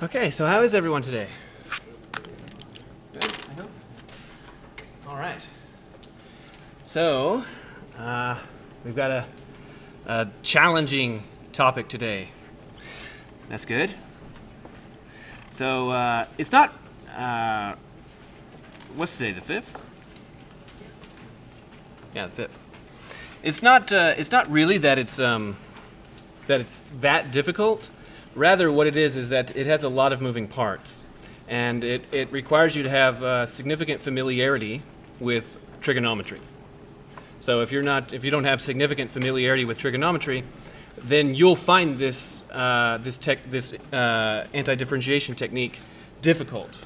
Okay, so how is everyone today? Good, I hope. All right. So, we've got a challenging topic today. That's good. So, it's not, what's today, the 5th? Yeah, the 5th. It's not really that it's that difficult. Rather, what it is that it has a lot of moving parts, and it requires you to have significant familiarity with trigonometry. So if you don't have significant familiarity with trigonometry, then you'll find this anti-differentiation technique difficult.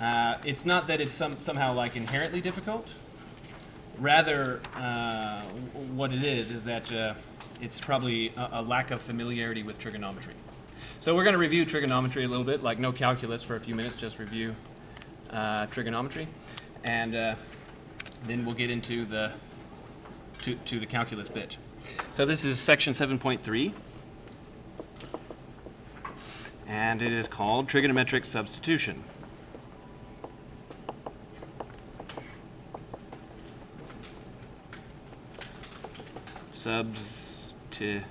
It's not that it's somehow like inherently difficult. Rather, what it is that it's probably a lack of familiarity with trigonometry. So we're going to review trigonometry a little bit, like no calculus for a few minutes, just review trigonometry, and then we'll get into the calculus bit. So this is section 7.3, and it is called Trigonometric Substitution. Substitution.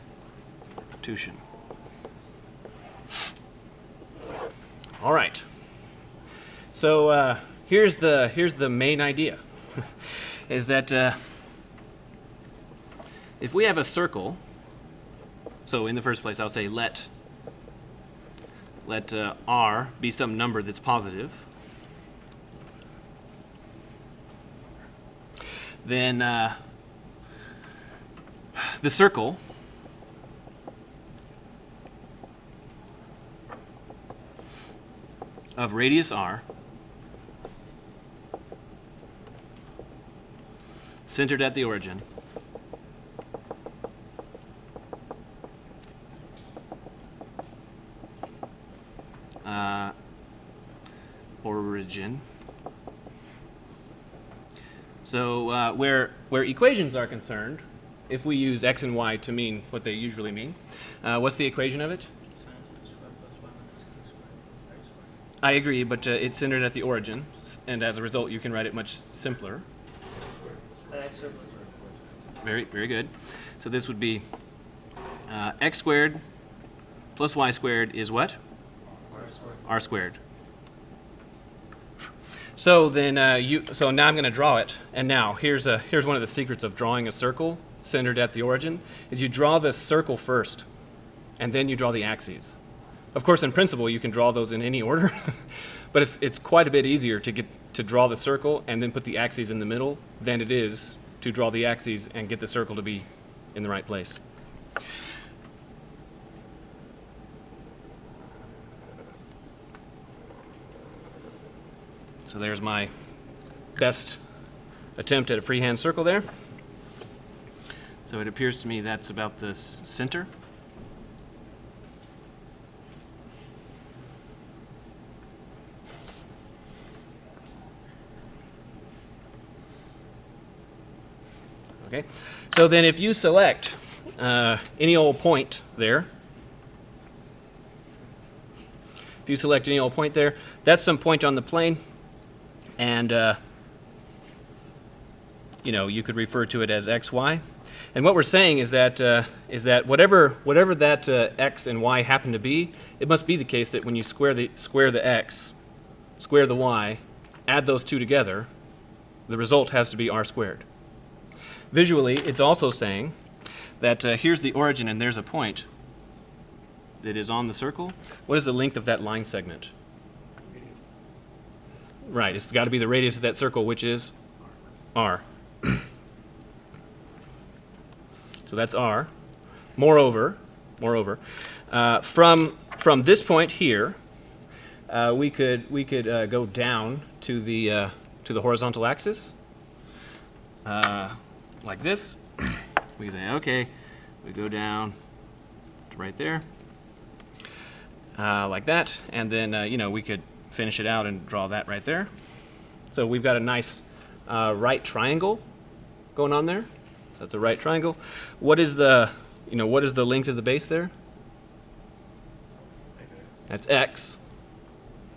All right. So here's the main idea, is that if we have a circle, so in the first place I'll say let r be some number that's positive, then the circle of radius r, centered at the origin, So where equations are concerned, if we use x and y to mean what they usually mean, what's the equation of it? I agree, but it's centered at the origin, and as a result, you can write it much simpler. Very, very good. So this would be x squared plus y squared is what? R squared. So then, so now I'm going to draw it, and now here's one of the secrets of drawing a circle centered at the origin, is you draw the circle first, and then you draw the axes. Of course, in principle, you can draw those in any order, but it's quite a bit easier to draw the circle and then put the axes in the middle than it is to draw the axes and get the circle to be in the right place. So there's my best attempt at a freehand circle there. So it appears to me that's about the center. Okay, so then if you select any old point there, that's some point on the plane, and you could refer to it as x, y. And what we're saying is that whatever that x and y happen to be, it must be the case that when you square the x, square the y, add those two together, the result has to be r squared. Visually, it's also saying that here's the origin and there's a point that is on the circle. What is the length of that line segment? Right, it's got to be the radius of that circle, which is r. So that's r. Moreover, from this point here, we could go down to the horizontal axis. Like this. We can say, okay, we go down to right there, like that, and then we could finish it out and draw that right there. So we've got a nice right triangle going on there. So that's a right triangle. What is the length of the base there? That's x,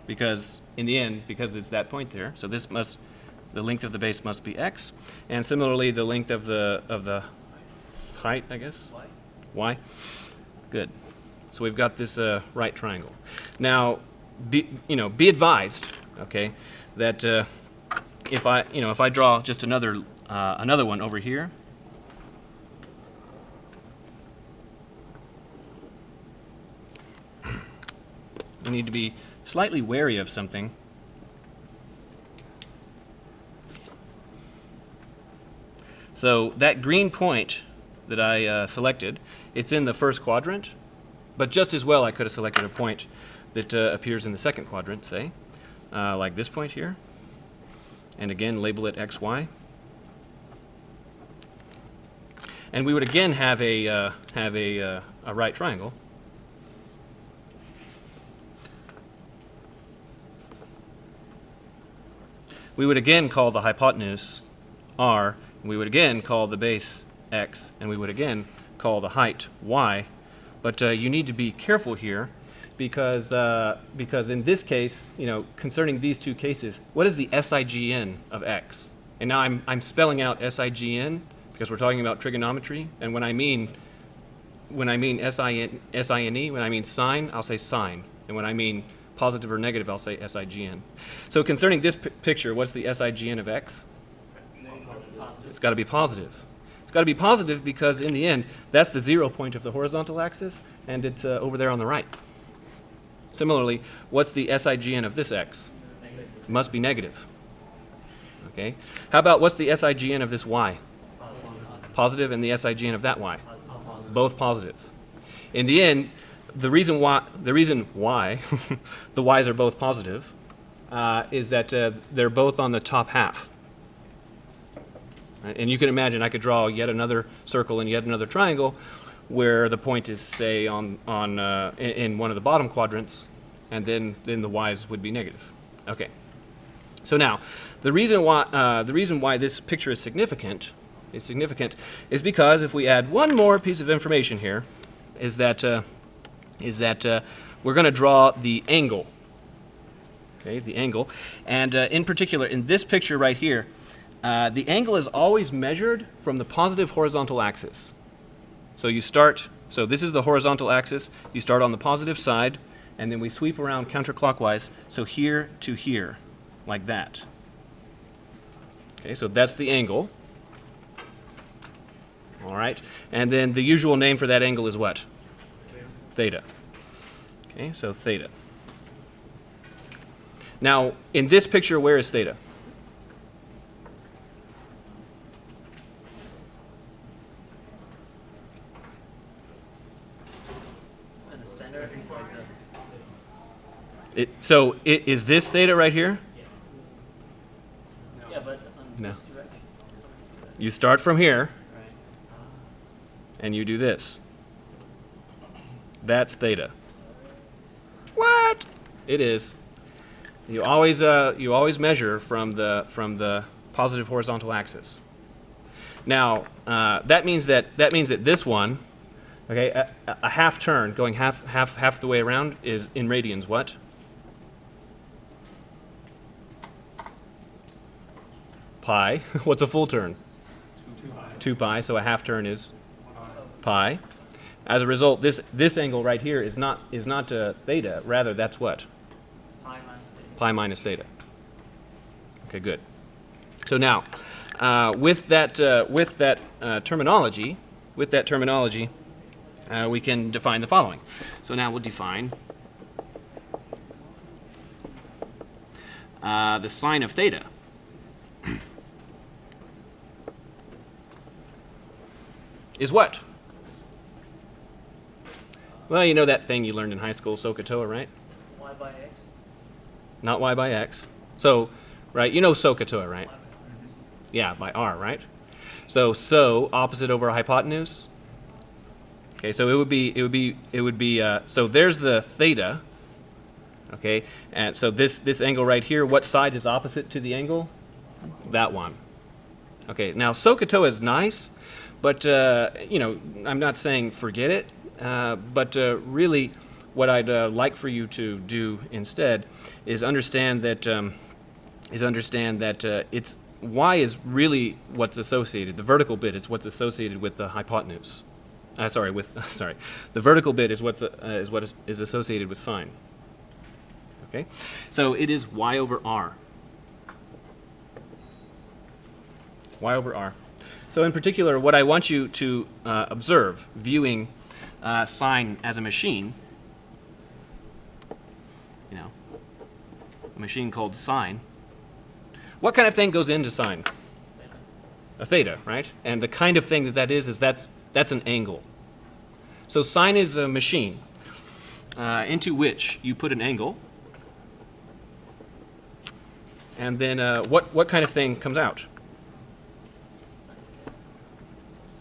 because in the end, because it's that point there. So this must, the length of the base must be x, and similarly the length of the height, I guess. Y. Good. So we've got this right triangle. Now, be advised, okay, that if I draw just another one over here, you need to be slightly wary of something. So that green point that I selected, it's in the first quadrant, but just as well I could have selected a point that appears in the second quadrant, say, like this point here, and again label it xy. And we would again have a right triangle. We would again call the hypotenuse r, and we would again call the base x, and we would again call the height y. But you need to be careful here, because in this case, concerning these two cases, what is the SIGN of x? And now I'm spelling out SIGN because we're talking about trigonometry, and when I mean SINE, when I mean sine, I'll say sine, and when I mean positive or negative, I'll say SIGN. So concerning this picture, what's the SIGN of x? It's got to be positive. It's got to be positive because in the end, that's the 0 point of the horizontal axis, and it's over there on the right. Similarly, what's the SIGN of this x? It must be negative. Okay. How about what's the SIGN of this y? Positive, and the SIGN of that y? Both positive. In the end, the reason why the y's are both positive is that they're both on the top half. Right? And you can imagine I could draw yet another circle and yet another triangle where the point is, say, in one of the bottom quadrants, and then the y's would be negative. Okay. So now, the reason why this picture is significant is because if we add one more piece of information here, is that we're going to draw the angle. Okay, the angle, and in particular, in this picture right here, the angle is always measured from the positive horizontal axis. So you start. So this is the horizontal axis. You start on the positive side, and then we sweep around counterclockwise. So here to here, like that. Okay, so that's the angle. All right, and then the usual name for that angle is what? Theta. Okay, so theta. Now, in this picture, where is theta? In the center. Is this theta right here? Yeah, but No. this direction. You start from here, Right. and you do this. That's theta. What? It is. You always measure from the positive horizontal axis. Now that means that this one, okay, a half turn going half the way around is in radians. What? Pi. What's a full turn? 2 pi. So a half turn is pi. As a result, this angle right here is not theta. Rather, that's what? Pi minus theta. Pi minus theta. Okay, good. So now, with that terminology, we can define the following. So now we'll define the sine of theta. Is what? Well, you know that thing you learned in high school, SOHCAHTOA, right? Y by x. Not y by x. So, right, you know SOHCAHTOA, right? Yeah, by r, right? So opposite over hypotenuse. Okay, so it would be so there's the theta. Okay, and so this angle right here, what side is opposite to the angle? That one. Okay, now SOHCAHTOA is nice, but I'm not saying forget it. But really, what I'd like for you to do instead is understand that it's y is really what's associated. The vertical bit is what's associated with the hypotenuse. The vertical bit is what is associated with sine. Okay, so it is y over r. Y over r. So in particular, what I want you to observe, viewing sine as a machine, a machine called sine. What kind of thing goes into sine? A theta, right? And the kind of thing that is that's an angle. So sine is a machine into which you put an angle, and then what kind of thing comes out?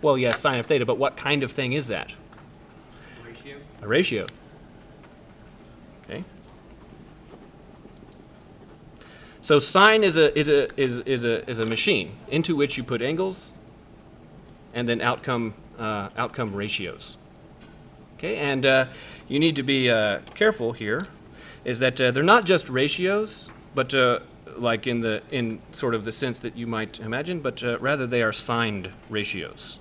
Well, yes, sine of theta, but what kind of thing is that? A ratio. A ratio. Okay. So sine is a machine into which you put angles, and then outcome ratios. Okay, and you need to be careful here, is that they're not just ratios, but like in sort of the sense that you might imagine, but rather they are signed ratios.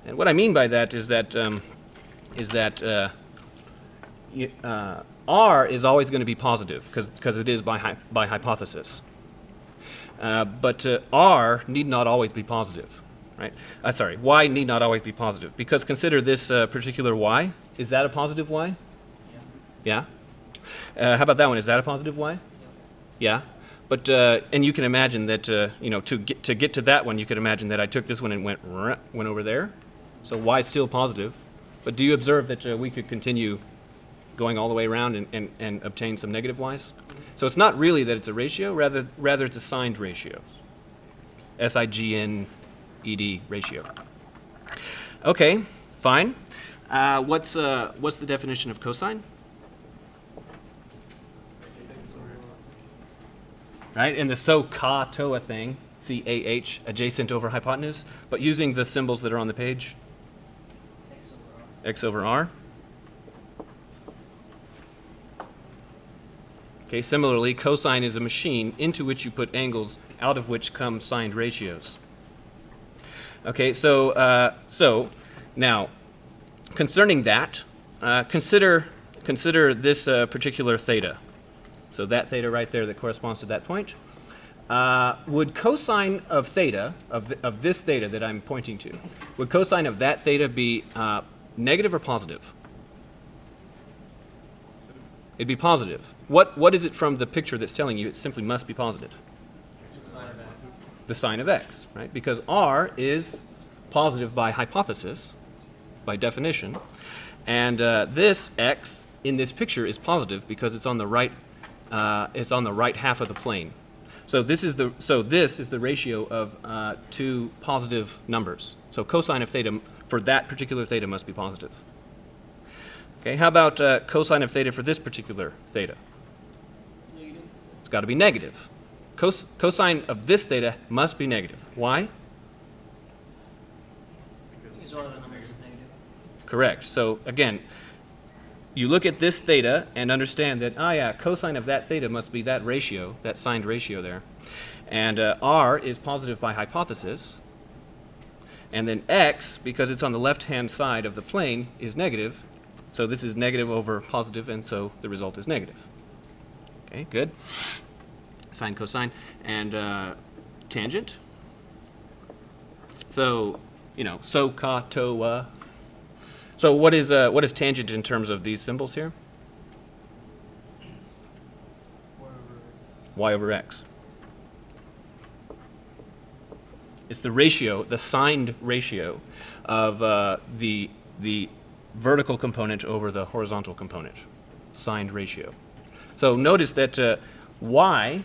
And what I mean by that is that R is always going to be positive because it is by hypothesis. But R need not always be positive, right? Y need not always be positive, because consider this particular Y. Is that a positive Y? Yeah. Yeah? How about that one? Is that a positive Y? Yeah. But and you can imagine that to get to that one, you could imagine that I took this one and went over there. So Y is still positive. But do you observe that we could continue going all the way around and obtain some negative y's? So it's not really that it's a ratio, rather it's a signed ratio. S-I-G-N-E-D ratio. Okay, fine. What's the definition of cosine? Right, and the SOHCAHTOA thing, C-A-H, adjacent over hypotenuse, but using the symbols that are on the page. X over R. Okay, similarly, cosine is a machine into which you put angles, out of which come signed ratios. Okay, so now, concerning that, consider this particular theta. So that theta right there that corresponds to that point. Would cosine of theta, of this theta that I'm pointing to, would cosine of that theta be negative or positive? It'd be positive. What is it from the picture that's telling you it simply must be positive? The sine of x, right? Because R is positive by hypothesis, by definition, and this x in this picture is positive because it's on the right half of the plane. So this is the ratio of two positive numbers. So cosine of theta for that particular theta must be positive. Okay, how about cosine of theta for this particular theta? Negative. It's got to be negative. Cosine of this theta must be negative. Why? Because one of the numbers is negative. Correct. So again, you look at this theta and understand that, cosine of that theta must be that ratio, that signed ratio there. And R is positive by hypothesis. And then x, because it's on the left-hand side of the plane, is negative. So this is negative over positive, and so the result is negative. Okay, good. Sine, cosine, and tangent. So, SOHCAHTOA. So what is tangent in terms of these symbols here? Y over x. It's the ratio, the signed ratio of the vertical component over the horizontal component. Signed ratio. So notice that y,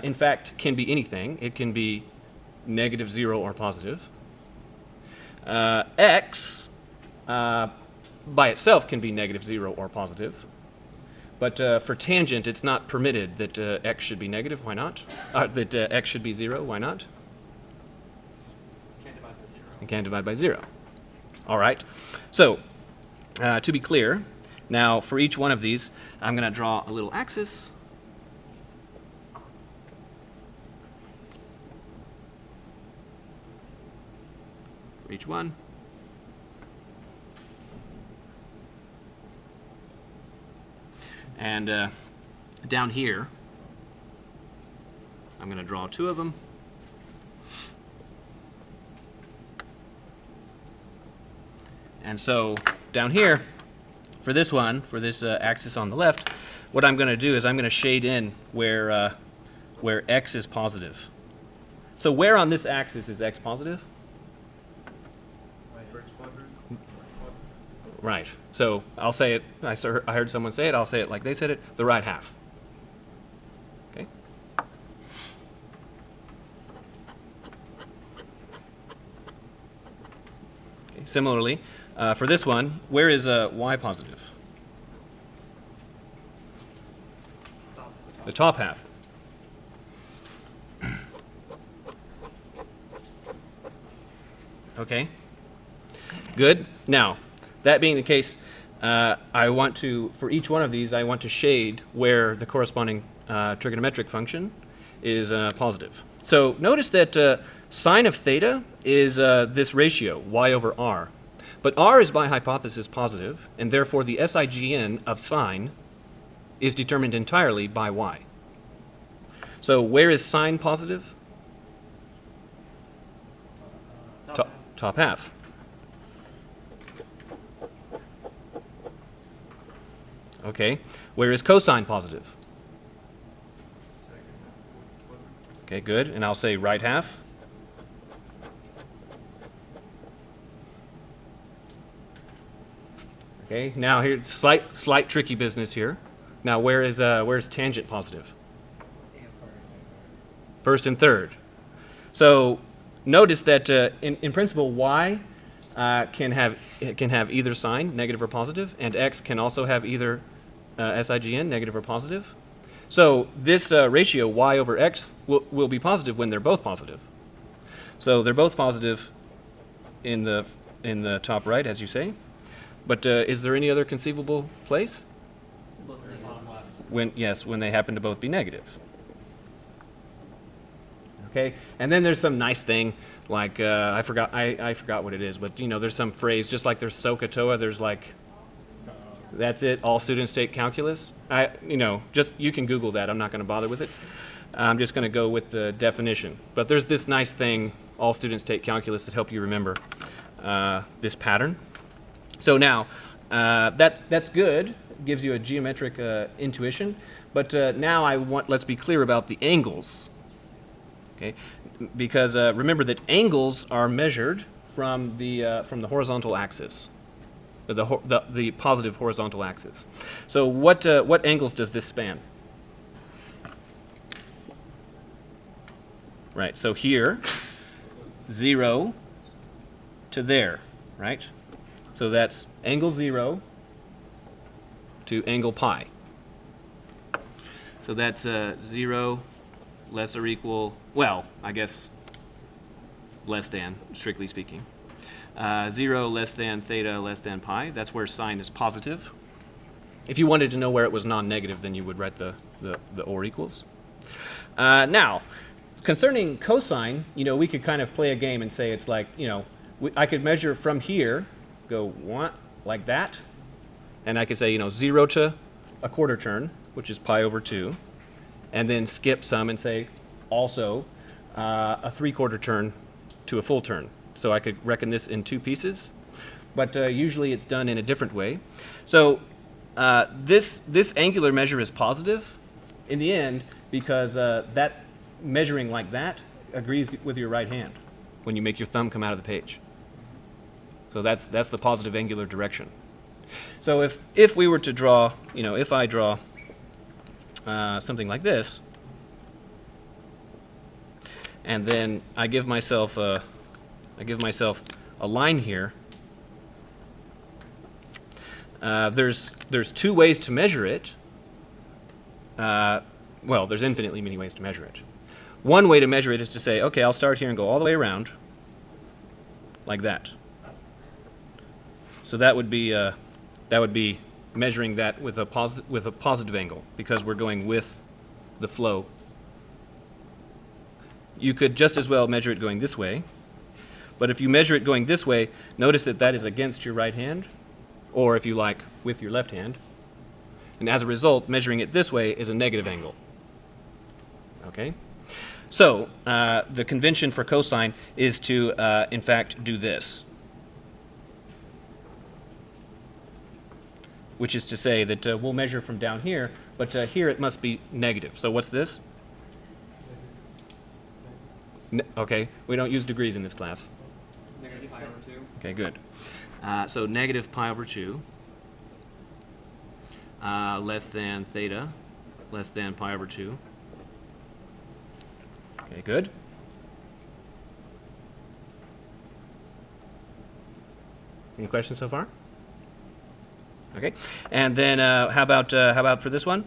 in fact, can be anything. It can be negative 0 or positive. X by itself can be negative 0 or positive. But for tangent, it's not permitted that x should be negative. Why not? That x should be 0. Why not? Can't divide by 0. You can't divide by 0. All right. So to be clear, now for each one of these, I'm going to draw a little axis. For each one. And down here, I'm going to draw two of them. And so down here, for this one, for this axis on the left, what I'm going to do is I'm going to shade in where x is positive. So where on this axis is x positive? Right. So I'll say it, I heard someone say it, I'll say it like they said it, the right half. Okay? Okay. Similarly, for this one, where is y positive? The top half. Okay? Good. Now, that being the case, I want to, for each one of these, I want to shade where the corresponding trigonometric function is positive. So notice that sine of theta is this ratio, y over r. But r is by hypothesis positive, and therefore the SIGN of sine is determined entirely by y. So where is sine positive? Top half. Okay. Where is cosine positive? Okay, good. And I'll say right half. Okay. Now here's slight tricky business here. Now where's tangent positive? First and third. So notice that in principle y can have either sign, negative or positive, and x can also have either SIGN, negative or positive. So this ratio y over x will be positive when they're both positive. So they're both positive in the top right, as you say. But is there any other conceivable place? When they happen to both be negative. Okay, and then there's some nice thing like I forgot what it is, but you know, there's some phrase just like there's SOHCAHTOA, there's like that's it. All students take calculus. You can Google that. I'm not going to bother with it. I'm just going to go with the definition. But there's this nice thing, all students take calculus, that help you remember this pattern. So now that's good. It gives you a geometric intuition. But now let's be clear about the angles. Okay, because remember that angles are measured from the horizontal axis, the positive horizontal axis. So what angles does this span? Right. So here, 0 to there. Right. So that's angle 0 to angle pi. So that's 0 less or equal, well, I guess less than, strictly speaking. 0 less than theta less than pi, that's where sine is positive. If you wanted to know where it was non-negative, then you would write the or equals. Now, concerning cosine, we could kind of play a game and say it's like, I could measure from here, go what, like that, and I could say, 0 to a quarter turn, which is pi over 2. And then skip some and say also a 3/4 turn to a full turn. So I could reckon this in two pieces, but usually it's done in a different way. So this angular measure is positive in the end because that measuring like that agrees with your right hand when you make your thumb come out of the page. So that's the positive angular direction. So if we were to draw, if I draw something like this, and then I give myself a line here. There's two ways to measure it. Well, there's infinitely many ways to measure it. One way to measure it is to say, okay, I'll start here and go all the way around, like that. So that would be measuring that with a positive angle because we're going with the flow. You could just as well measure it going this way, but if you measure it going this way, notice that that is against your right hand, or if you like, with your left hand. And as a result, measuring it this way is a negative angle. Okay? So, the convention for cosine is to, in fact, do this. Which is to say that we'll measure from down here, but here it must be negative. So what's this? Okay, we don't use degrees in this class. Negative pi over 2. Okay, good. So negative pi over 2 less than theta less than pi over 2. Okay, good. Any questions so far? Okay, and then how about for this one?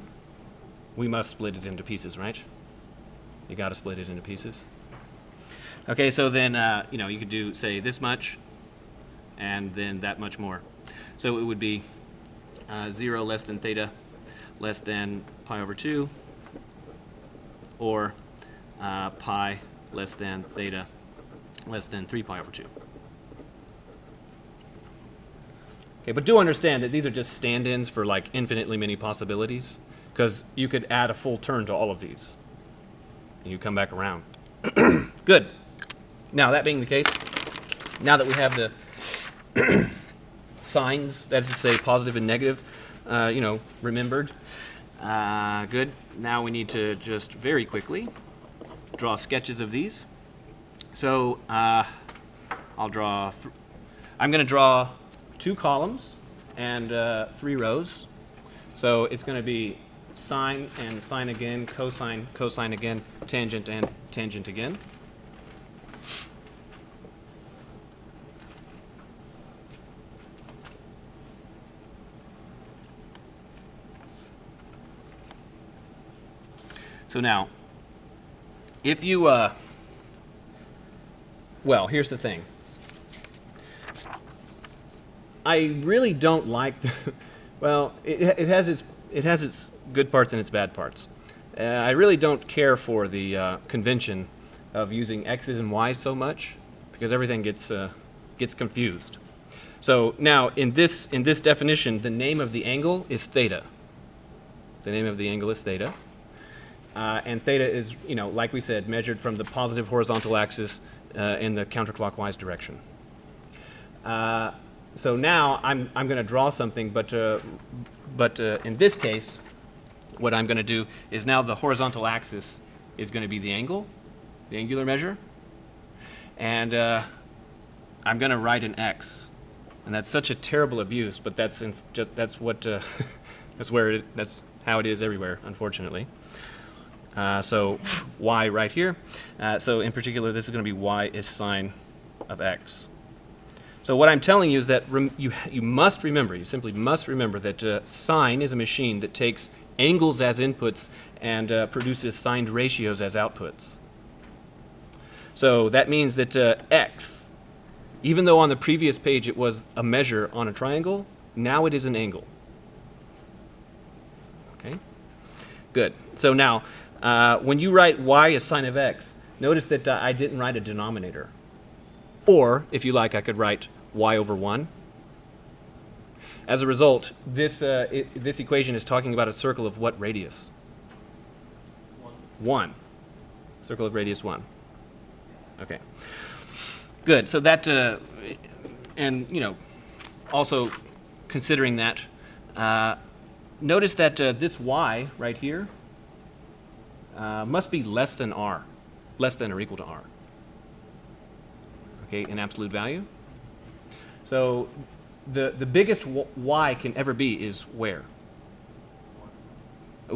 We must split it into pieces, right? You got to split it into pieces. Okay, so then you know, you could do, say, this much, and then that much more. So it would be 0 less than theta less than pi over 2, or pi less than theta less than 3 pi over 2. Okay, but do understand that these are just stand-ins for like infinitely many possibilities, because you could add a full turn to all of these, and you come back around. Good. Now, that being the case, now that we have the signs, that is to say positive and negative, you know, remembered, good. Now we need to just very quickly draw sketches of these. So I'll draw, I'm going to draw 2 columns and 3 rows. So it's going to be sine and sine again, cosine, cosine again, tangent and tangent again. So now, if you, well, here's the thing. I really don't like, well, it has its good parts and its bad parts. I really don't care for the convention of using x's and y's so much, because everything gets confused. So now, in this definition, the name of the angle is theta. The name of the angle is theta. And theta is, you know, like we said, measured from the positive horizontal axis in the counterclockwise direction. So now I'm going to draw something, but in this case, what I'm going to do is now the horizontal axis is going to be the angle, the angular measure, and I'm going to write an x, and that's such a terrible abuse, but that's that's how it is everywhere, unfortunately. So y right here. So in particular, this is going to be y is sine of x. So what I'm telling you is that you must remember, you simply must remember that sine is a machine that takes angles as inputs and produces signed ratios as outputs. So that means that x, even though on the previous page it was a measure on a triangle, now it is an angle. Okay? Good. So now, when you write y as sine of x, notice that I didn't write a denominator. Or, if you like, I could write y over 1. As a result, this equation is talking about a circle of what radius? 1. Circle of radius 1. Okay. Good. So that, and, you know, also considering that, notice that this y right here must be less than r, less than or equal to r. Okay, in absolute value. So the biggest y can ever be is where?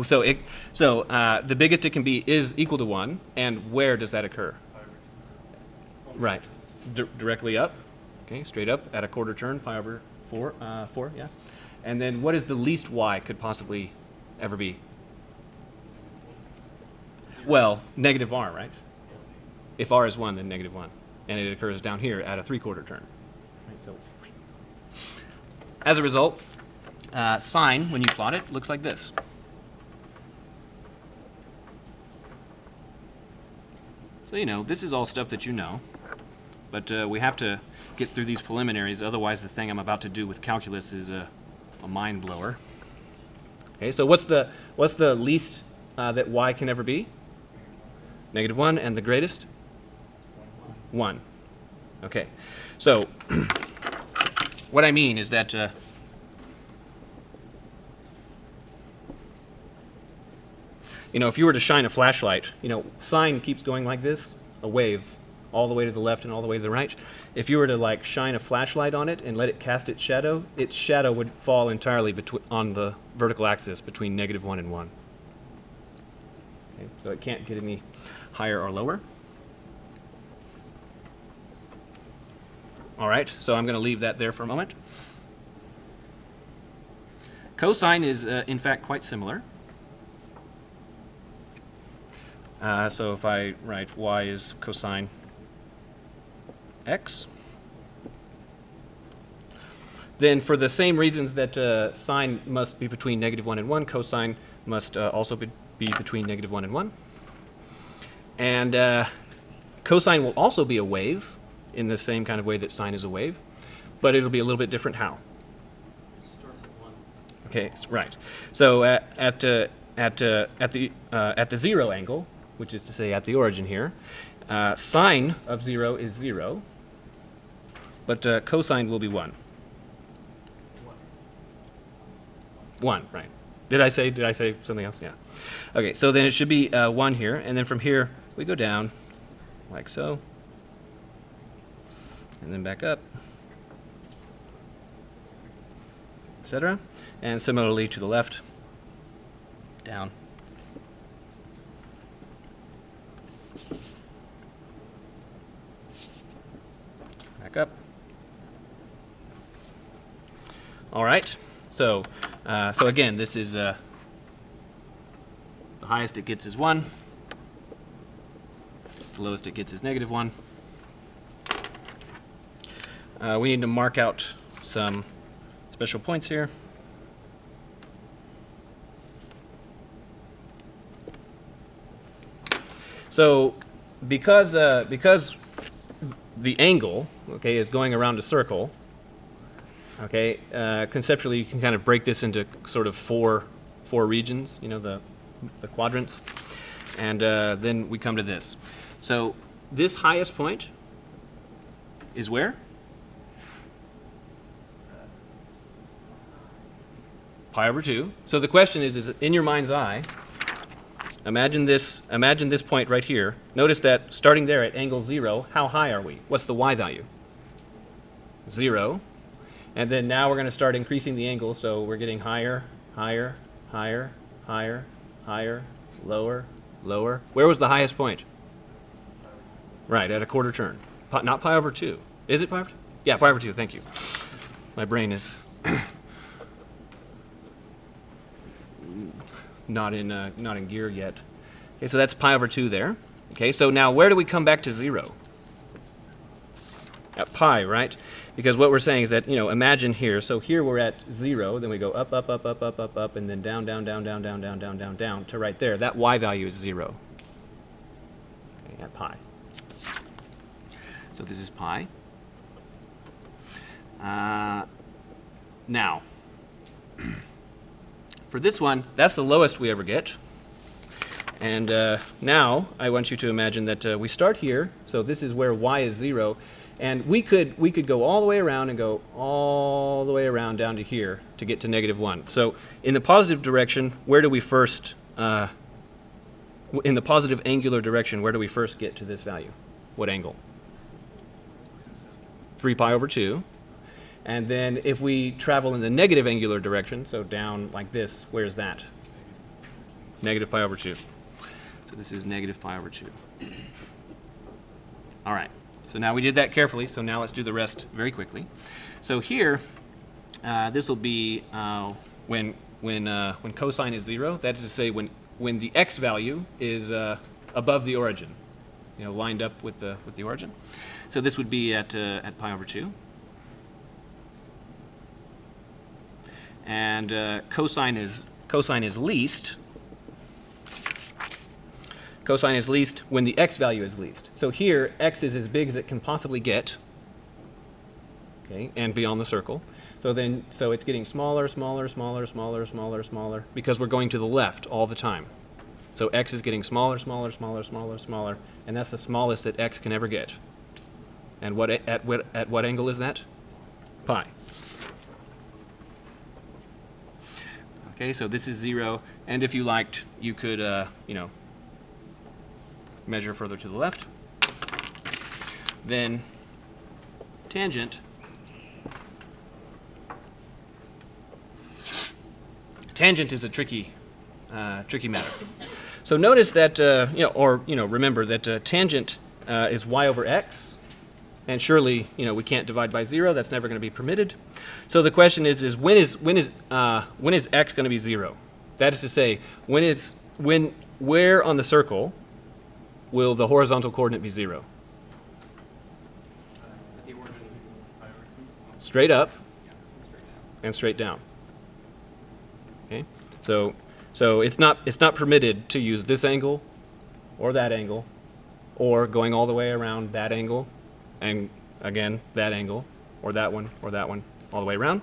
So the biggest it can be is equal to 1, and where does that occur? Right, directly up. Okay, straight up at a quarter turn, pi over 4, yeah. And then what is the least y could possibly ever be? Well, negative r, right? If r is 1, then negative 1. And it occurs down here at a 3/4 turn. Right, so as a result, sine, when you plot it, looks like this. So, you know, this is all stuff that you know, but we have to get through these preliminaries, otherwise the thing I'm about to do with calculus is a mind blower. Okay, so what's the least that y can ever be? -1, and the greatest? 1. Okay, so what I mean is that you know, if you were to shine a flashlight, you know, sine keeps going like this, a wave, all the way to the left and all the way to the right. If you were to like shine a flashlight on it and let it cast its shadow would fall entirely on the vertical axis between -1 and 1. Okay, so it can't get any higher or lower. All right, so I'm going to leave that there for a moment. Cosine is, in fact, quite similar. So if I write y is cosine x, then for the same reasons that sine must be between -1 and 1, cosine must also be between -1 and 1. And cosine will also be a wave in the same kind of way that sine is a wave, but it'll be a little bit different how. It starts at 1. Okay, right. So at the 0 angle, which is to say at the origin here, sine of 0 is 0, but cosine will be 1. 1, right. Did I say something else? Yeah. Okay, so then it should be 1 here, and then from here we go down like so, and then back up, etc. And similarly to the left, down. Back up. All right. So again, this is the highest it gets is 1. The lowest it gets is -1. We need to mark out some special points here. So because the angle, okay, is going around a circle, okay, conceptually you can kind of break this into sort of four regions, you know, the quadrants, and then we come to this. So this highest point is where? Pi over 2. So the question is in your mind's eye, imagine this point right here. Notice that starting there at angle 0, how high are we? What's the y value? 0. And then now we're going to start increasing the angle, so we're getting higher, higher, higher, higher, higher, lower, lower. Where was the highest point? Right, at a quarter turn. Not pi over 2. Is it pi over 2? Yeah, pi over 2, thank you. My brain is not in gear yet. Okay, so that's pi over 2 there. Okay, so now where do we come back to 0? At pi, right? Because what we're saying is that, you know, imagine here, so here we're at 0, then we go up, up, up, up, up, up, up, and then down, down, down, down, down, down, down, down, down to right there. That y value is 0. Okay, at pi. So this is pi. Now, for this one, that's the lowest we ever get. And now I want you to imagine that we start here. So this is where y is 0. And we could go all the way around and go all the way around down to here to get to -1. So in the positive direction, where do we first, in the positive angular direction, where do we first get to this value? What angle? 3 pi over 2. And then if we travel in the negative angular direction, so down like this, where's that? Negative pi over 2. So this is negative pi over 2. All right. So now we did that carefully, so now let's do the rest very quickly. So here, this will be when cosine is 0. That is to say, when the x value is above the origin, you know, lined up with the origin. So this would be at pi over 2. and cosine is least. Cosine is least when the x value is least. So here, x is as big as it can possibly get, okay, and beyond the circle. So it's getting smaller, smaller, smaller, smaller, smaller, smaller, because we're going to the left all the time. So x is getting smaller, smaller, smaller, smaller, smaller, and that's the smallest that x can ever get. And at what angle is that? Pi. Okay, so this is 0, and if you liked, you could, measure further to the left. Then tangent. Tangent is a tricky matter. So notice that, remember that tangent is y over x, and surely, we can't divide by 0. That's never going to be permitted. So the question is when is x going to be 0? That is to say, where on the circle will the horizontal coordinate be 0? At the origin, Straight up yeah, straight down. and straight down. Okay, so it's not permitted to use this angle, or that angle, or going all the way around that angle, and again that angle, or that one, all the way around.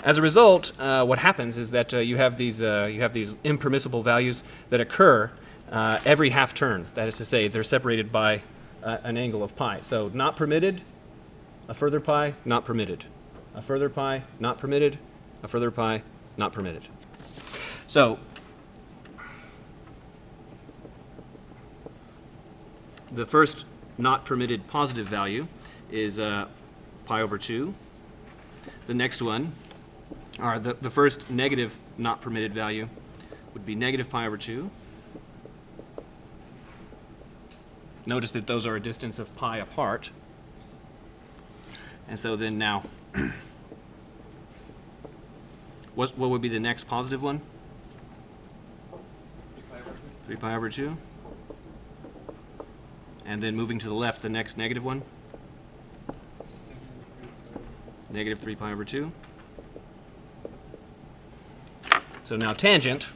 As a result, what happens is that you have these impermissible values that occur every half turn. That is to say, they're separated by an angle of pi. So not permitted, a further pi, not permitted, a further pi, not permitted, a further pi, not permitted. So the first not permitted positive value is pi over 2. The next one, or the first negative not permitted value would be negative pi over 2. Notice that those are a distance of pi apart. And so then now, what would be the next positive one? 3 pi over 2. And then moving to the left, the next negative one? Negative 3 pi over 2. So now tangent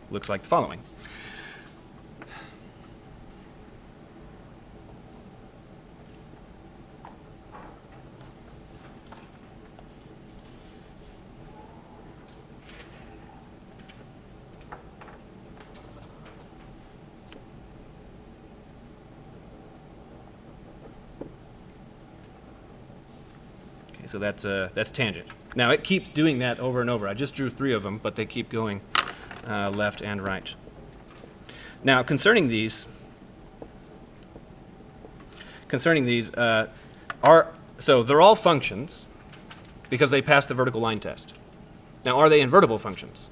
looks like the following. So that's tangent. Now it keeps doing that over and over. I just drew 3 of them, but they keep going left and right. Now concerning these so they're all functions because they pass the vertical line test. Now are they invertible functions?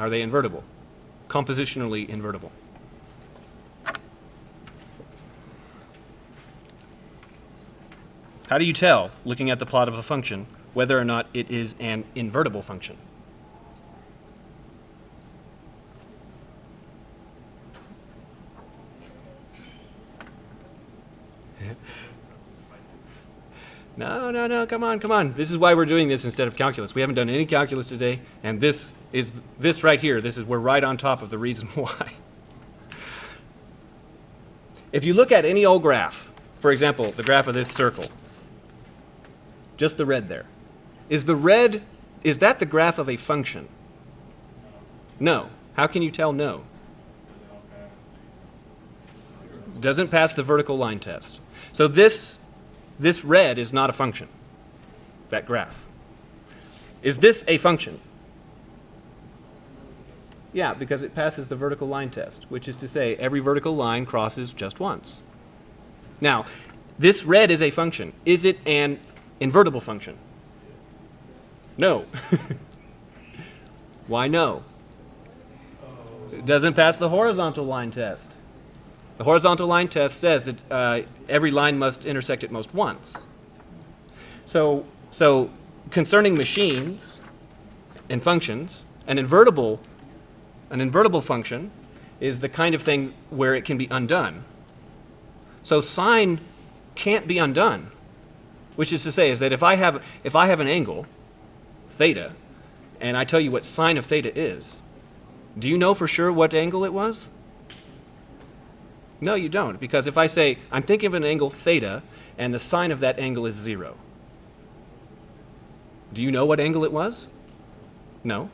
Are they invertible? Compositionally invertible? How do you tell, looking at the plot of a function, whether or not it is an invertible function? No, come on. This is why we're doing this instead of calculus. We haven't done any calculus today, and this right here, we're right on top of the reason why. If you look at any old graph, for example, the graph of this circle, just the red there. Is that the graph of a function? No. How can you tell no? Doesn't pass the vertical line test. So this red is not a function, that graph. Is this a function? Yeah, because it passes the vertical line test, which is to say every vertical line crosses just once. Now, this red is a function. Is it an invertible function? No. Why no? It doesn't pass the horizontal line test. The horizontal line test says that every line must intersect at most once. So concerning machines and functions, an invertible function is the kind of thing where it can be undone. So sine can't be undone. which is to say is that if I have an angle, theta, and I tell you what sine of theta is, do you know for sure what angle it was? No, you don't, because if I say I'm thinking of an angle theta and the sine of that angle is 0, do you know what angle it was? No.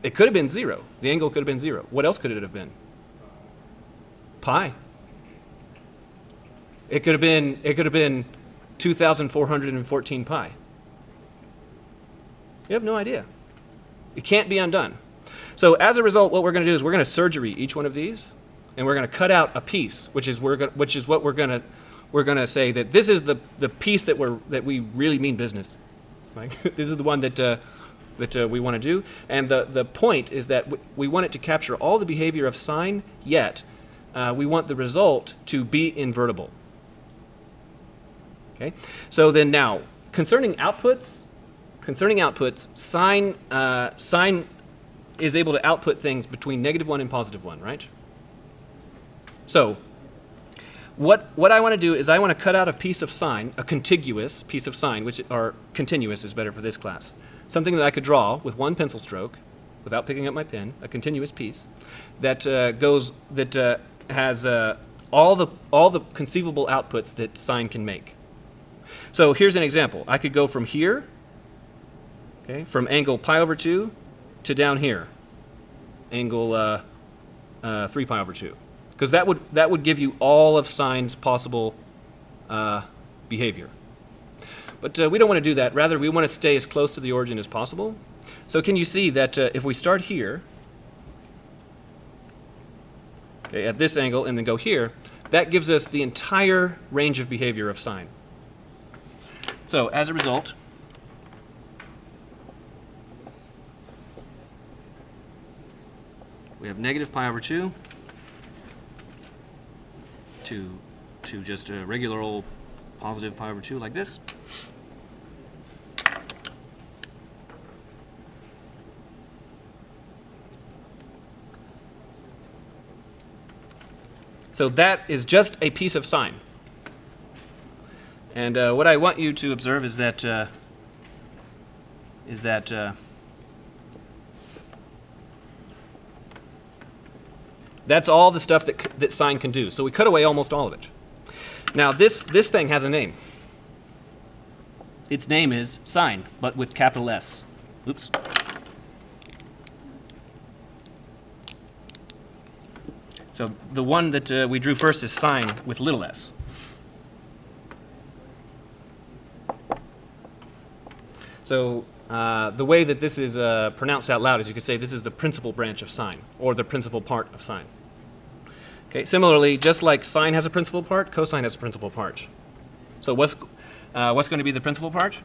It could have been 0. The angle could have been 0. What else could it have been? Pi. It could have been 2,414 pi. You have no idea. It can't be undone. So as a result, what we're going to do is we're going to surgery each one of these, and we're going to cut out a piece, which is what we're going to say that this is the piece that we really mean business. Like, this is the one that we want to do, and the point is that we want it to capture all the behavior of sine, yet we want the result to be invertible. Okay. So then now, concerning outputs, sine is able to output things between -1 and +1, right? So what I want to do is I want to cut out a piece of sine, a contiguous piece of sine, or continuous is better for this class. Something that I could draw with one pencil stroke without picking up my pen, a continuous piece that has all the conceivable outputs that sine can make. So here's an example. I could go from here, okay, from angle pi/2 to down here, angle 3 pi/2, because that would give you all of sine's possible behavior. But we don't want to do that. Rather, we want to stay as close to the origin as possible. So can you see that if we start here, okay, at this angle and then go here, that gives us the entire range of behavior of sine. So as a result, we have -pi/2 to just a regular old positive pi/2 like this. So that is just a piece of sine. And what I want you to observe is that that's all the stuff that sine can do. So we cut away almost all of it. Now this thing has a name. Its name is sine, but with capital S. Oops. So the one that we drew first is sine with little s. So the way that this is pronounced out loud is you could say this is the principal branch of sine, or the principal part of sine. Okay. Similarly, just like sine has a principal part, cosine has a principal part. So what's going to be the principal part?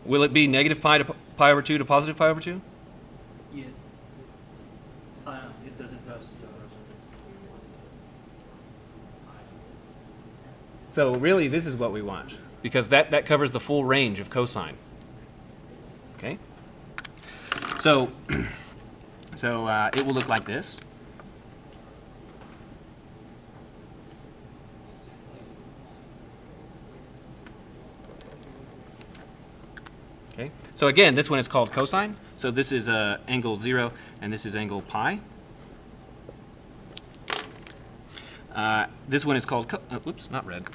Will it be -pi/2 to +pi/2? Yeah. It doesn't pass. So really, this is what we want, because that covers the full range of cosine. Okay. So it will look like this. Okay. So again, this one is called cosine. So this is angle 0, and this is angle pi. This one is called, oops, not red.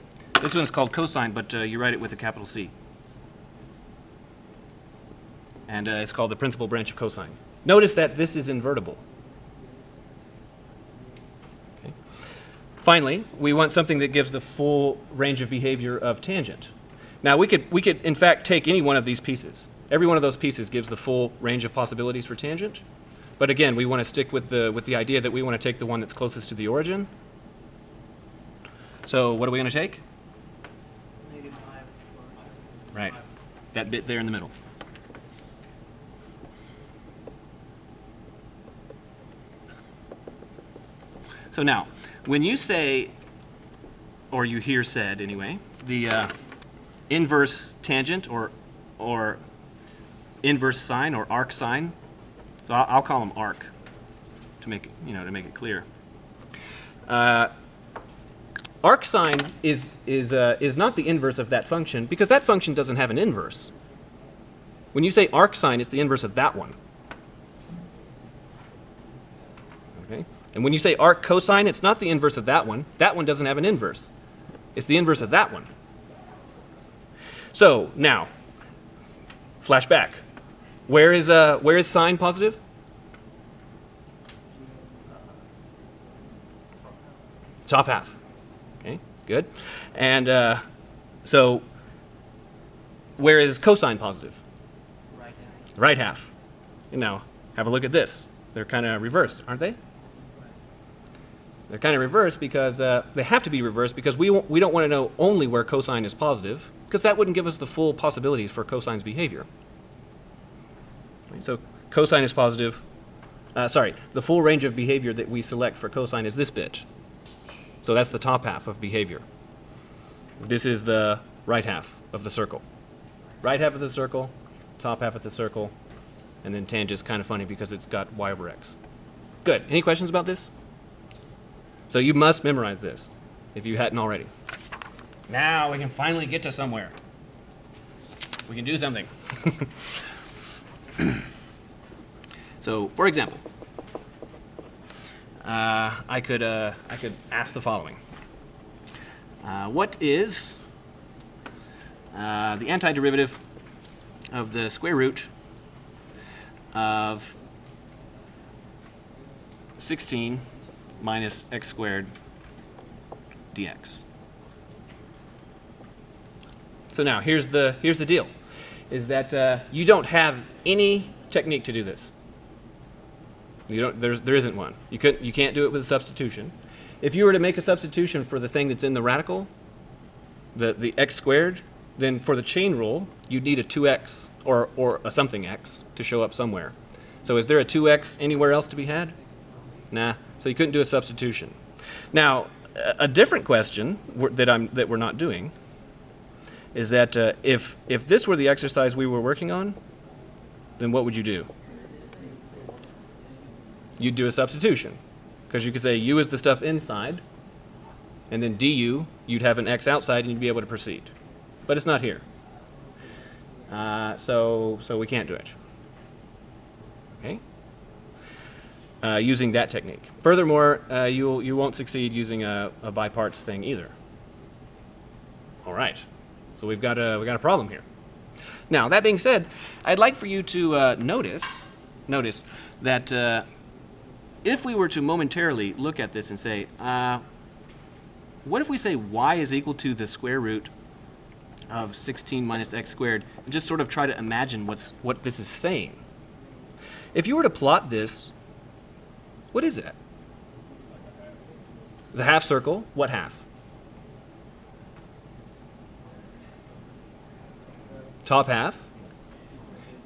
This one is called cosine, but you write it with a capital C. And it's called the principal branch of cosine. Notice that this is invertible. Okay. Finally, we want something that gives the full range of behavior of tangent. Now we could in fact take any one of these pieces. Every one of those pieces gives the full range of possibilities for tangent. But again, we want to stick with the idea that we want to take the one that's closest to the origin. So what are we going to take? -5. Right. That bit there in the middle. So now, when you say, or you hear said anyway, the inverse tangent or inverse sine or arc sine, so I'll call them arc to make it, to make it clear. arcsine is not the inverse of that function because that function doesn't have an inverse. When you say arcsine, it's the inverse of that one. Okay? And when you say arc cosine, it's not the inverse of that one. That one doesn't have an inverse. It's the inverse of that one. So now, flashback. Where is sine positive? Top half. Okay, good. And so, where is cosine positive? Right hand. Right half. And now, have a look at this. They're kind of reversed, aren't they? They're kind of reversed because they have to be reversed because we don't want to know only where cosine is positive because that wouldn't give us the full possibilities for cosine's behavior. Right, so cosine is positive. The full range of behavior that we select for cosine is this bit. So that's the top half of behavior. This is the right half of the circle. Right half of the circle, top half of the circle, and then tangent's kind of funny because it's got y over x. Good. Any questions about this? So you must memorize this if you hadn't already. Now we can finally get to somewhere. We can do something. So, for example, I could ask the following: what is the antiderivative of the square root of 16 minus x squared dx? So now here's the deal: is that you don't have any technique to do this. There isn't one. You can't do it with a substitution. If you were to make a substitution for the thing that's in the radical, the x squared, then for the chain rule, you'd need a 2x or a something x to show up somewhere. So is there a 2x anywhere else to be had? Nah. So you couldn't do a substitution. Now, a different question that we're not doing is that if this were the exercise we were working on, then what would you do? You'd do a substitution, because you could say u is the stuff inside, and then du, you'd have an x outside, and you'd be able to proceed. But it's not here. So we can't do it. Okay? Using that technique. Furthermore, you won't succeed using a by parts thing either. All right. So we've got a problem here. Now, that being said, I'd like for you to notice that if we were to momentarily look at this and say, what if we say y is equal to the square root of 16 minus x squared, and just sort of try to imagine what this is saying? If you were to plot this, what is it? The half circle, what half? Top half.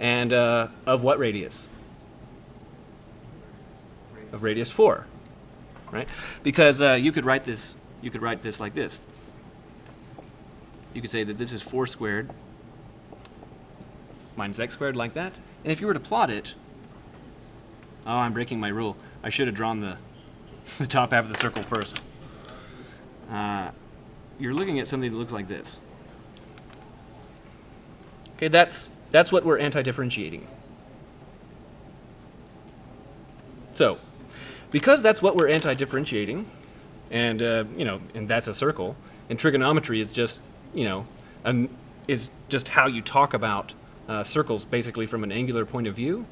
And of what radius? Of radius 4, right? Because you could write this like this. You could say that this is 4 squared minus x squared, like that. And if you were to plot it, oh, I'm breaking my rule. I should have drawn the top half of the circle first. You're looking at something that looks like this. Okay, that's what we're anti-differentiating. So, because that's what we're anti-differentiating, and and that's a circle, and trigonometry is just is just how you talk about circles, basically from an angular point of view.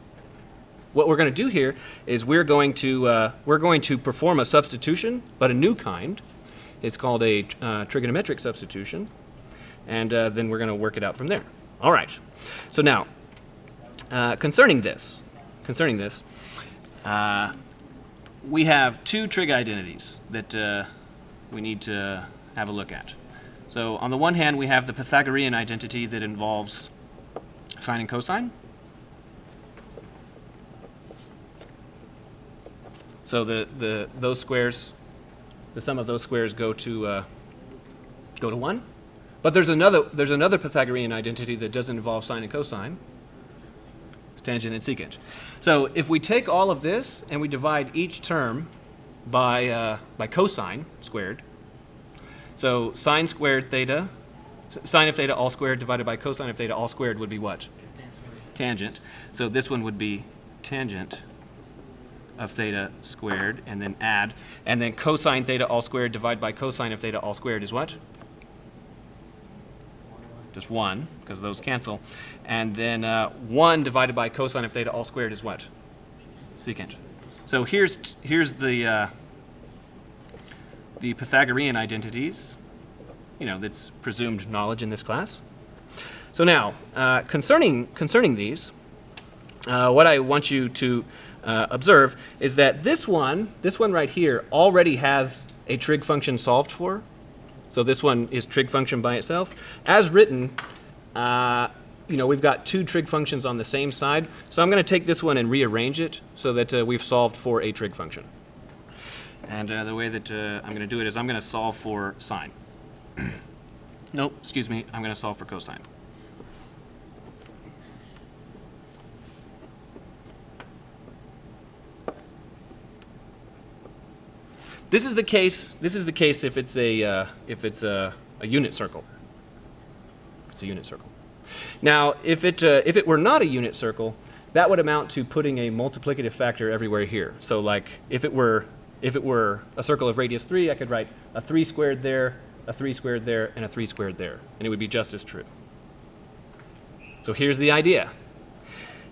What we're going to do here is we're going to perform a substitution, but a new kind. It's called a trigonometric substitution, and then we're going to work it out from there. All right. So now, concerning this, we have 2 trig identities that we need to have a look at. So on the one hand, we have the Pythagorean identity that involves sine and cosine. So those squares, the sum of those squares go to 1. But there's another Pythagorean identity that doesn't involve sine and cosine. Tangent and secant. So if we take all of this and we divide each term by cosine squared, So sine squared theta, sine of theta all squared divided by cosine of theta all squared would be what? Tangent. So this one would be tangent of theta squared, and then add. And then cosine theta all squared divided by cosine of theta all squared is what? Just 1, because those cancel. And then 1 divided by cosine of theta all squared is what? Secant. So here's the Pythagorean identities, that's presumed knowledge in this class. So now, concerning these, what I want you to observe is that this one right here already has a trig function solved for. So this one is trig function by itself. As written, we've got 2 trig functions on the same side. So I'm going to take this one and rearrange it so that we've solved for a trig function. And the way that I'm going to do it is I'm going to solve for sine. Nope, excuse me, I'm going to solve for cosine. This is the case if it's a unit circle. It's a unit circle. Now, if it were not a unit circle, that would amount to putting a multiplicative factor everywhere here. So like if it were a circle of radius 3, I could write a 3 squared there, a 3 squared there, and a 3 squared there, and it would be just as true. So here's the idea,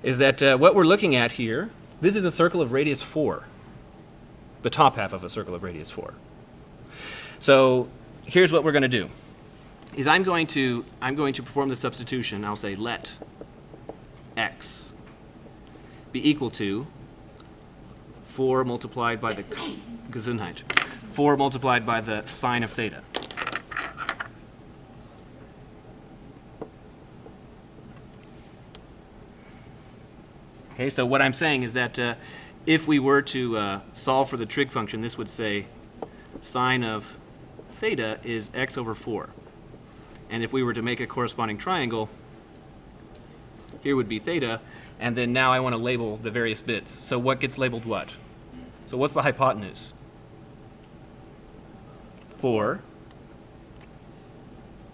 is that what we're looking at here, this is a circle of radius 4. The top half of a circle of radius 4. So here's what we're going to do. Is I'm going to perform the substitution. I'll say let x be equal to 4 multiplied by the Gesundheit, 4 multiplied by the sine of theta. Okay, so what I'm saying is that if we were to solve for the trig function, this would say sine of theta is x over 4. And if we were to make a corresponding triangle, here would be theta, and then now I want to label the various bits. So what gets labeled what? So what's the hypotenuse? 4.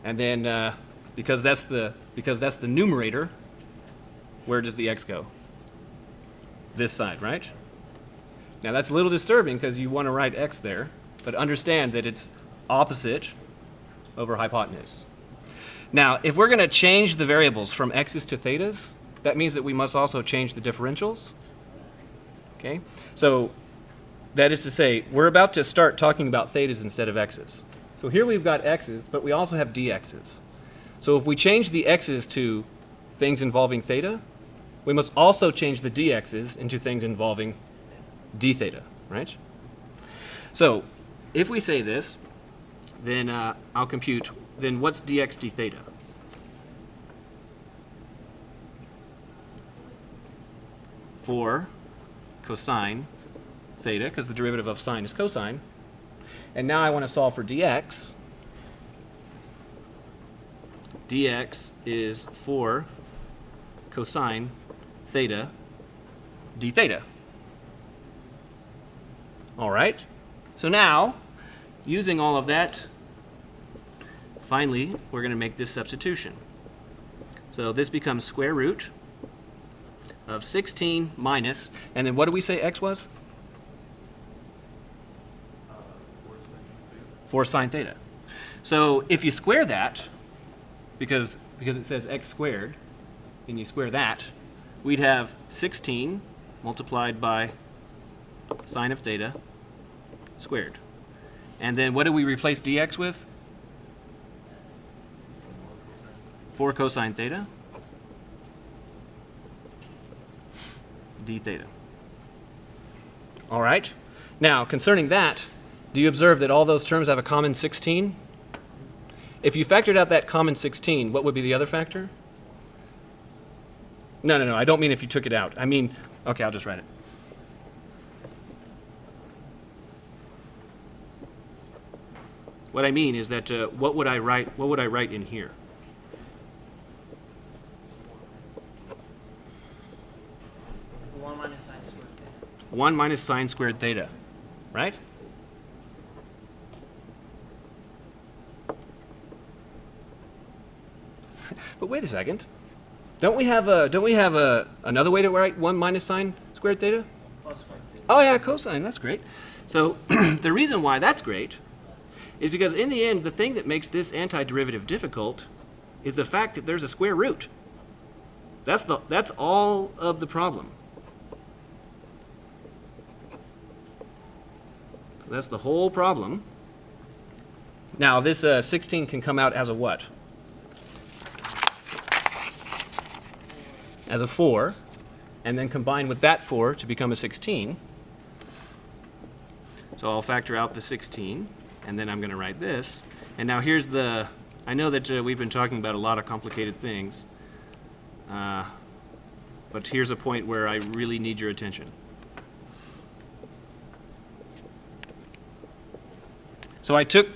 And then because that's the numerator, where does the x go? This side, right? Now that's a little disturbing because you want to write x there, but understand that it's opposite over hypotenuse. Now, if we're going to change the variables from x's to thetas, that means that we must also change the differentials. Okay? So that is to say, we're about to start talking about thetas instead of x's. So here we've got x's, but we also have dx's. So if we change the x's to things involving theta, we must also change the dx's into things involving d theta, right? So if we say this, then I'll compute, then what's dx d theta? For cosine theta, because the derivative of sine is cosine. And now I want to solve for dx. Dx is 4 cosine theta d theta. All right. So now, using all of that, finally, we're going to make this substitution. So this becomes square root of 16 minus, and then what do we say x was? 4 sine theta. So if you square that, because it says x squared, and you square that, we'd have 16 multiplied by sine of theta squared. And then what do we replace dx with? 4 cosine theta d theta. All right. Now, concerning that, do you observe that all those terms have a common 16? If you factored out that common 16, what would be the other factor? No, I don't mean if you took it out. I mean, okay, I'll just write it. What I mean is that what would I write in here? One minus sine squared theta. 1 minus sine squared theta, right? But wait a second. Don't we have another way to write 1 minus sine squared theta? Plus square theta. Oh yeah, cosine, that's great. So the reason why that's great is because in the end, the thing that makes this antiderivative difficult is the fact that there's a square root. That's all of the problem. That's the whole problem. Now this 16 can come out as a what? As a 4, and then combine with that 4 to become a 16. So I'll factor out the 16, and then I'm going to write this. And now here's the, I know that we've been talking about a lot of complicated things, but here's a point where I really need your attention. So I took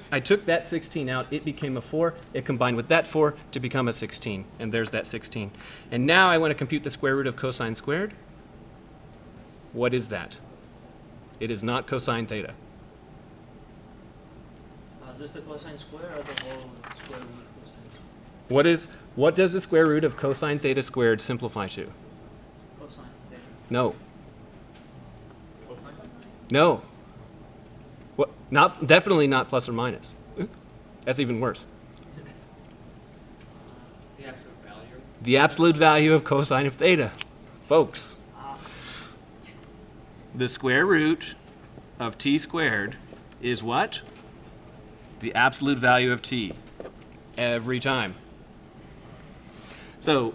that 16 out, it became a 4, it combined with that 4 to become a 16, and there's that 16. And now I want to compute the square root of cosine squared. What is that? It is not cosine theta. Just the cosine square or the whole square root of cosine square? What does the square root of cosine theta squared simplify to? Cosine theta. No. Cosine? No. What? Definitely not plus or minus. That's even worse. The absolute value. The absolute value of cosine of theta. Folks, the square root of t squared is what? The absolute value of t. Every time. So,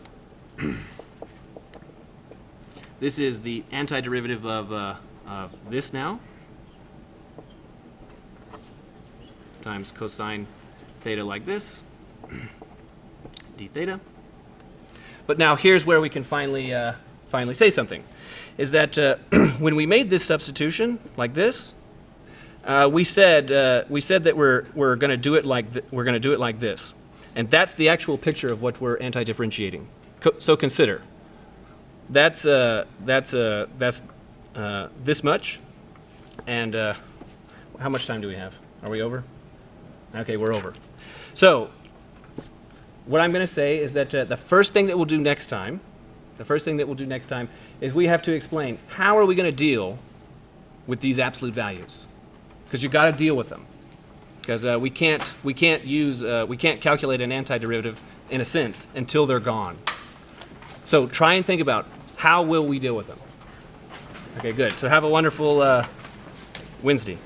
this is the antiderivative of this now. Times cosine theta like this, d theta. But now here's where we can finally say something, is that when we made this substitution like this, we said that we're going to do it like this, and that's the actual picture of what we're anti-differentiating. So consider that's this much, and how much time do we have? Are we over? Okay, we're over. So what I'm going to say is that the first thing that we'll do next time is we have to explain how are we going to deal with these absolute values, because you've got to deal with them, because we can't calculate an antiderivative in a sense until they're gone. So try and think about how will we deal with them. Okay, good. So have a wonderful Wednesday.